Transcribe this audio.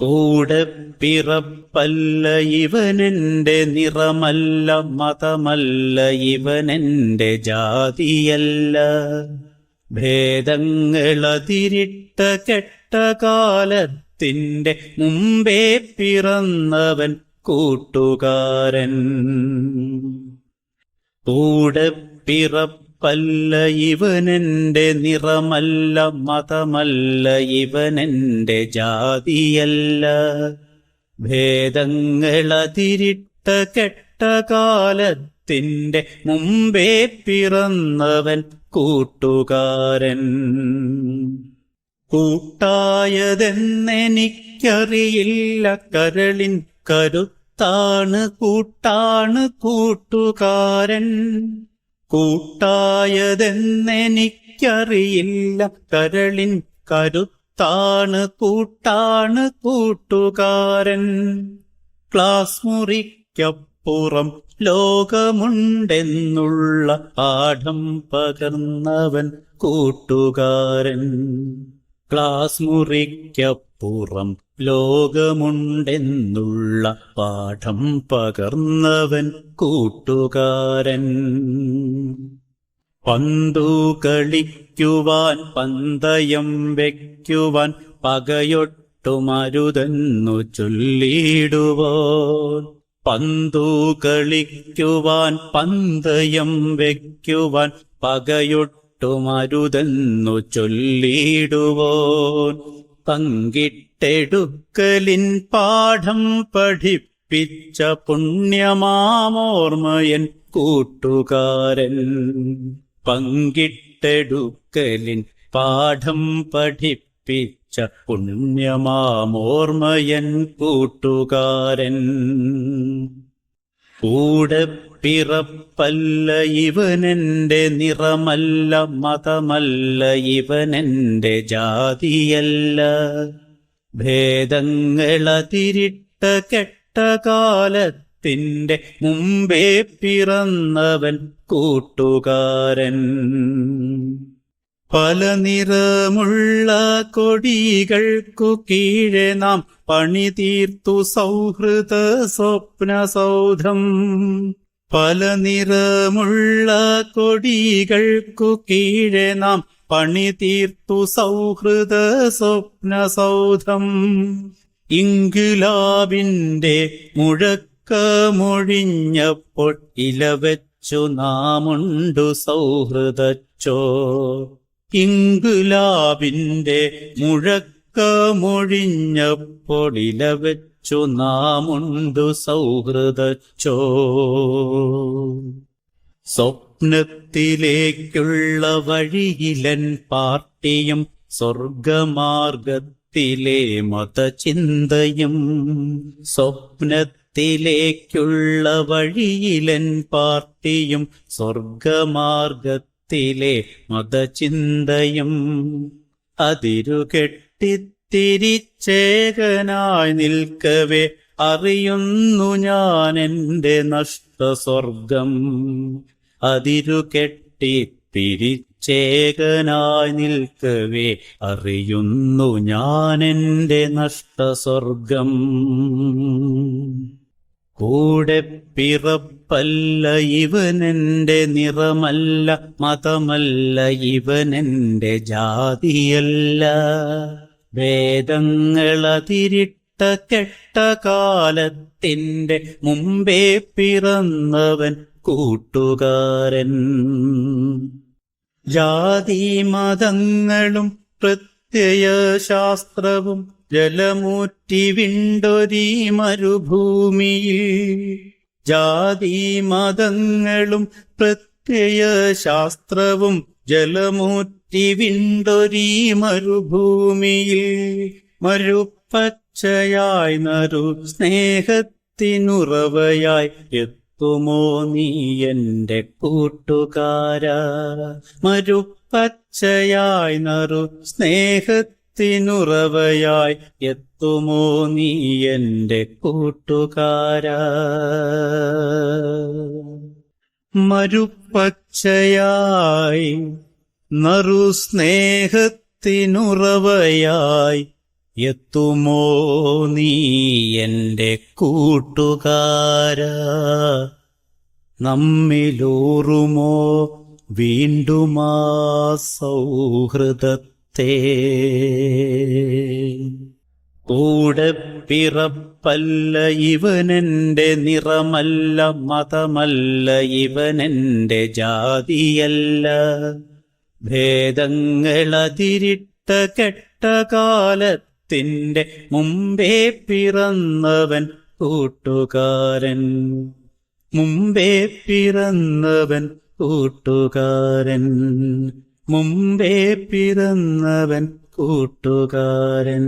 കൂടെ പിറപ്പല്ല ഇവനെന്റെ നിറമല്ല, മതമല്ല ഇവനെന്റെ ജാതിയല്ല. ഭേദങ്ങളതിരിട്ട കെട്ട കാലത്തിന്റെ മുമ്പേ പിറന്നവൻ കൂട്ടുകാരൻ. കൂടെ പിറപ്പല്ല ഇവനെന്റെ നിറമല്ല, മതമല്ല ഇവനെന്റെ ജാതിയല്ല. ഭേദങ്ങളതിരിട്ട കെട്ട കാലത്തിന്റെ മുമ്പേ പിറന്നവൻ കൂട്ടുകാരൻ. കൂട്ടായതെന്നെനിക്കറിയില്ല, കരളിൻ കരുത്താണ് കൂട്ടാണ് കൂട്ടുകാരൻ. കൂട്ടായതെന്നെനിക്കറിയില്ല, കരളിൻ കരുത്താണ് കൂട്ടാണ് കൂട്ടുകാരൻ. ക്ലാസ് മുറിക്കപ്പുറം ലോകമുണ്ടെന്നുള്ള പാഠം പകർന്നവൻ കൂട്ടുകാരൻ. ക്ലാസ് മുറിക്കപ്പുറം ലോകമുണ്ടെന്നുള്ള പാഠം പകർന്നവൻ കൂട്ടുകാരൻ. പന്തു കളിക്കുവാൻ പന്തയം വയ്ക്കുവാൻ പകയൊട്ടുമരുതെന്നു ചൊല്ലിടുവോൻ. പന്തു കളിക്കുവാൻ പന്തയം വയ്ക്കുവാൻ പകയൊട്ടുമരുതെന്നു ചൊല്ലിടുവോൻ. പങ്കിട്ടെടുക്കലിൻ പാഠം പഠിപ്പിച്ച പുണ്യമാമോർമ്മയൻ കൂട്ടുകാരൻ. പങ്കിട്ടെടുക്കലിൻ പാഠം പഠിപ്പിച്ച പുണ്യമാമോർമ്മയൻ കൂട്ടുകാരൻ. കൂടെ പിറപ്പല്ല ഇവനെന്റെ നിറമല്ല, മതമല്ല ഇവനെന്റെ ജാതിയല്ല. ഭേദങ്ങളതിരിട്ട കെട്ട കാലത്തിന്റെ മുമ്പേ പിറന്നവൻ കൂട്ടുകാരൻ. പല നിറമുള്ള കൊടികൾക്കു കീഴെ നാം പണിതീർത്തു സൗഹൃദ സ്വപ്നസൗധം. പല നിറമുള്ള കൊടികൾക്കു കീഴെ നാം പണിതീർത്തു സൗഹൃദ സ്വപ്നസൗധം. ഇൻക്വിലാബിന്റെ മുഴക്കമൊഴിഞ്ഞപ്പോൾ ഇലവെച്ചു നാമുണ്ടു സൗഹൃദച്ചോ. ഇൻക്വിലാബിന്റെ മുഴക്കമൊഴിഞ്ഞപ്പോൾ ഇലവെച്ചു നാമുണ്ടു സൗഹൃദച്ചോ. സ്വപ്നത്തിലേക്കുള്ള വഴിയിലൻ പാർട്ടിയും സ്വർഗമാർഗത്തിലെ മതചിന്തയും. സ്വപ്നത്തിലേക്കുള്ള വഴിയിലൻ പാർട്ടിയും സ്വർഗമാർഗത്തിലെ മതചിന്തയും. അതിരുകെട്ടിത്തിരിച്ചേകനായി നിൽക്കവേ അറിയുന്നു ഞാൻ എന്റെ നഷ്ടസ്വർഗം. അതിരുകെട്ടിത്തിരിച്ചേകനായി നിൽക്കവേ അറിയുന്നു ഞാൻ എന്റെ നഷ്ടസ്വർഗം. കൂടെ പിറപ്പല്ല ഇവനെന്റെ നിറമല്ല, മതമല്ല ഇവനെന്റെ ജാതിയല്ല. ഭേദങ്ങളതിരിട്ട കെട്ട കാലത്തിന്റെ മുമ്പേ പിറന്നവൻ കൂട്ടുകാരൻ. ജാതിമതങ്ങളും പ്രത്യയശാസ്ത്രവും ജലമൂറ്റി വിണ്ടൊരീ മരുഭൂമിയിൽ. ജാതിമതങ്ങളും പ്രത്യയശാസ്ത്രവും ജലമൂറ്റി വിണ്ടൊരീ മരുഭൂമിയിൽ. മരുപ്പച്ചയായി നറു സ്നേഹത്തിനുറവയായി എത്തുമോ നീ എന്റെ കൂട്ടുകാരാ. മരുപ്പച്ചയായി നറു സ്നേഹത്തിനുറവയായി എത്തുമോ നീ എന്റെ കൂട്ടുകാരാ. മരുപ്പച്ചയായി നറു സ്നേഹത്തിനുറവയായി എത്തുമോ നീ എന്റെ കൂട്ടുകാരാ, നമ്മിലൂറുമോ വീണ്ടുമാ സൗഹൃദത്തെ. കൂടെ പിറപ്പല്ല ഇവനെന്റെ നിറമല്ല, മതമല്ല ഇവനെന്റെ ജാതിയല്ല, ഭേദങ്ങളതിരിട്ട കെട്ട കാലത്തിന്റെ മുമ്പേ പിറന്നവൻ കൂട്ടുകാരൻ, മുമ്പേ പിറന്നവൻ കൂട്ടുകാരൻ, മുമ്പേ പിറന്നവൻ കൂട്ടുകാരൻ.